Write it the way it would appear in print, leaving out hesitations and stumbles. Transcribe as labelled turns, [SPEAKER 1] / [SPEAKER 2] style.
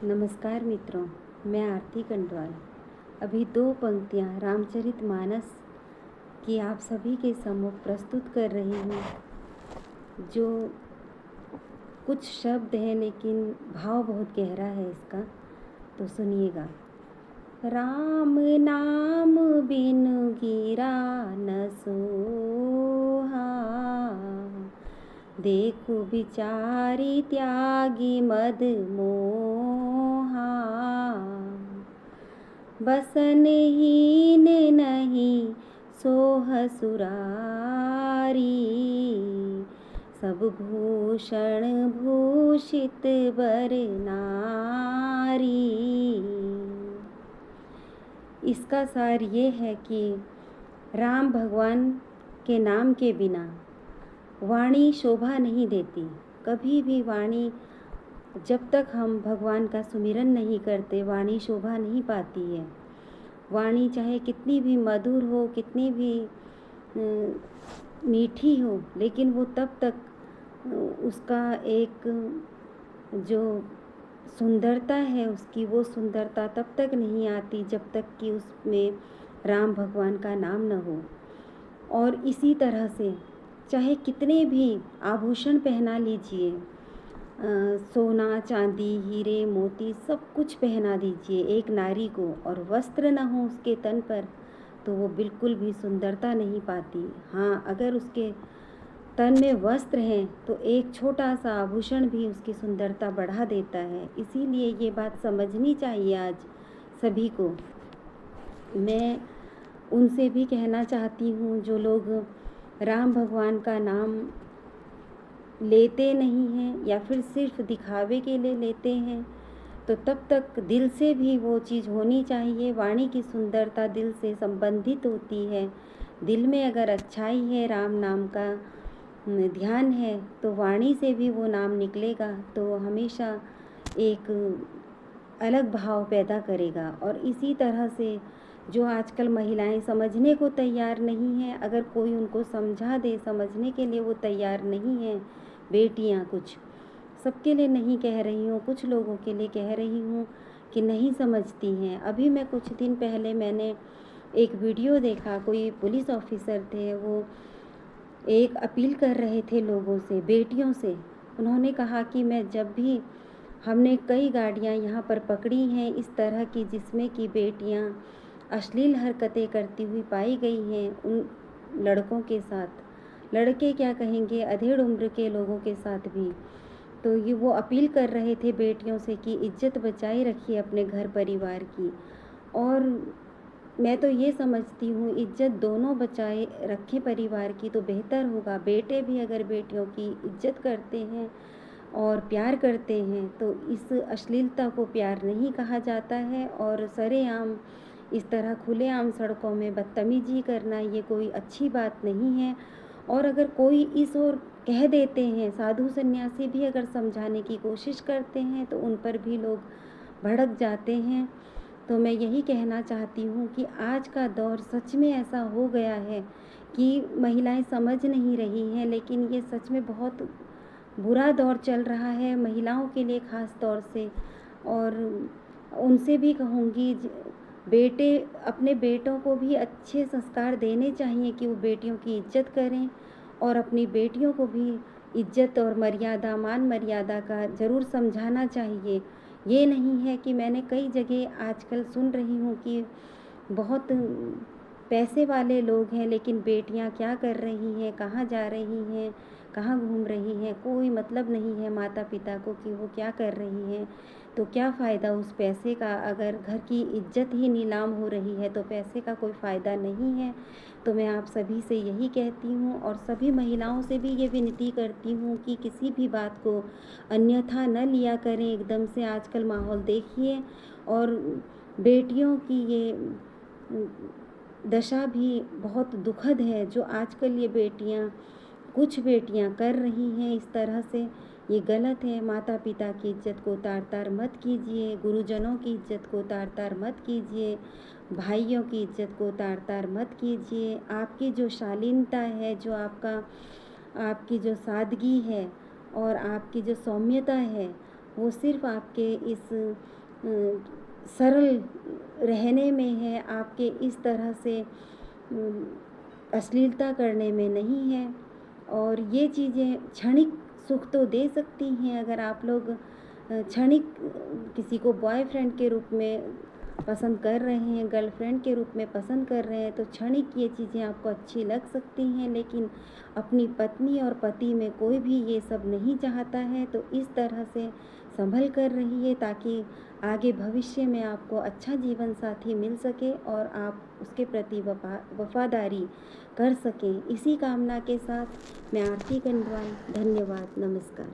[SPEAKER 1] नमस्कार मित्रों, मैं आरती कंडवाल अभी 2 पंक्तियाँ रामचरितमानस की आप सभी के सम्मुख प्रस्तुत कर रही हूँ। जो कुछ शब्द हैं लेकिन भाव बहुत गहरा है इसका, तो सुनिएगा। राम नाम बिन गिरा न सोहा, देखो बिचारी त्यागी मद मोहा। बसनहीन नहीं सोह सुरारी, सब भूषण भूषित बर नारी। इसका सार ये है कि राम भगवान के नाम के बिना वाणी शोभा नहीं देती। कभी भी वाणी, जब तक हम भगवान का सुमिरन नहीं करते, वाणी शोभा नहीं पाती है। वाणी चाहे कितनी भी मधुर हो, कितनी भी मीठी हो, लेकिन वो तब तक उसका एक जो सुंदरता है उसकी, वो सुंदरता तब तक नहीं आती जब तक कि उसमें राम भगवान का नाम न हो। और इसी तरह से चाहे कितने भी आभूषण पहना लीजिए, सोना चांदी हीरे मोती सब कुछ पहना दीजिए एक नारी को, और वस्त्र न हो उसके तन पर, तो वो बिल्कुल भी सुंदरता नहीं पाती। हाँ, अगर उसके तन में वस्त्र हैं तो एक छोटा सा आभूषण भी उसकी सुंदरता बढ़ा देता है। इसीलिए ये बात समझनी चाहिए आज सभी को। मैं उनसे भी कहना चाहती हूँ जो लोग राम भगवान का नाम लेते नहीं हैं या फिर सिर्फ दिखावे के लिए लेते हैं, तो तब तक दिल से भी वो चीज़ होनी चाहिए। वाणी की सुंदरता दिल से संबंधित होती है। दिल में अगर अच्छाई है, राम नाम का ध्यान है, तो वाणी से भी वो नाम निकलेगा तो हमेशा एक अलग भाव पैदा करेगा। और इसी तरह से जो आजकल महिलाएं समझने को तैयार नहीं हैं, अगर कोई उनको समझा दे, समझने के लिए वो तैयार नहीं हैं, बेटियां, कुछ सबके लिए नहीं कह रही हूँ, कुछ लोगों के लिए कह रही हूँ कि नहीं समझती हैं। अभी मैं कुछ दिन पहले मैंने एक वीडियो देखा, कोई पुलिस ऑफिसर थे, वो एक अपील कर रहे थे लोगों से, बेटियों से। उन्होंने कहा कि मैं जब भी, हमने कई गाड़ियाँ यहाँ पर पकड़ी हैं इस तरह की जिसमें कि बेटियाँ अश्लील हरकतें करती हुई पाई गई हैं उन लड़कों के साथ, लड़के क्या कहेंगे, अधेड़ उम्र के लोगों के साथ भी। तो ये वो अपील कर रहे थे बेटियों से कि इज्जत बचाए रखिए अपने घर परिवार की। और मैं तो ये समझती हूँ, इज्जत दोनों बचाए रखें परिवार की तो बेहतर होगा। बेटे भी अगर बेटियों की इज्जत करते हैं और प्यार करते हैं तो इस अश्लीलता को प्यार नहीं कहा जाता है। और सरेआम इस तरह खुलेआम सड़कों में बदतमीजी करना ये कोई अच्छी बात नहीं है। और अगर कोई इस ओर कह देते हैं, साधु सन्यासी भी अगर समझाने की कोशिश करते हैं तो उन पर भी लोग भड़क जाते हैं। तो मैं यही कहना चाहती हूँ कि आज का दौर सच में ऐसा हो गया है कि महिलाएं समझ नहीं रही हैं, लेकिन ये सच में बहुत बुरा दौर चल रहा है महिलाओं के लिए ख़ास तौर से। और उनसे भी कहूँगी, बेटे अपने बेटों को भी अच्छे संस्कार देने चाहिए कि वो बेटियों की इज्जत करें, और अपनी बेटियों को भी इज्जत और मर्यादा, मान मर्यादा का ज़रूर समझाना चाहिए। ये नहीं है कि मैंने कई जगह आजकल सुन रही हूँ कि बहुत पैसे वाले लोग हैं लेकिन बेटियां क्या कर रही हैं, कहाँ जा रही हैं, कहाँ घूम रही हैं, कोई मतलब नहीं है माता पिता को कि वो क्या कर रही हैं। तो क्या फ़ायदा उस पैसे का, अगर घर की इज्जत ही नीलाम हो रही है तो पैसे का कोई फ़ायदा नहीं है। तो मैं आप सभी से यही कहती हूँ और सभी महिलाओं से भी ये विनती करती हूँ कि किसी भी बात को अन्यथा न लिया करें एकदम से। आजकल माहौल देखिए, और बेटियों की ये दशा भी बहुत दुखद है जो आजकल ये बेटियां, कुछ बेटियां कर रही हैं इस तरह से। ये गलत है। माता पिता की इज्जत को तार तार मत कीजिए, गुरुजनों की इज्जत को तार तार मत कीजिए, भाइयों की इज्जत को तार तार मत कीजिए। आपकी जो शालीनता है, जो आपकी जो सादगी है और आपकी जो सौम्यता है, वो सिर्फ़ आपके इस सरल रहने में है, आपके इस तरह से अश्लीलता करने में नहीं है। और ये चीज़ें क्षणिक सुख तो दे सकती हैं, अगर आप लोग क्षणिक किसी को बॉयफ्रेंड के रूप में पसंद कर रहे हैं, गर्लफ्रेंड के रूप में पसंद कर रहे हैं, तो क्षणिक ये चीज़ें आपको अच्छी लग सकती हैं, लेकिन अपनी पत्नी और पति में कोई भी ये सब नहीं चाहता है। तो इस तरह से संभल कर रहिए, ताकि आगे भविष्य में आपको अच्छा जीवन साथी मिल सके और आप उसके प्रति वफ़ादारी कर सकें। इसी कामना के साथ मैं आरती कंडवाल, धन्यवाद, नमस्कार।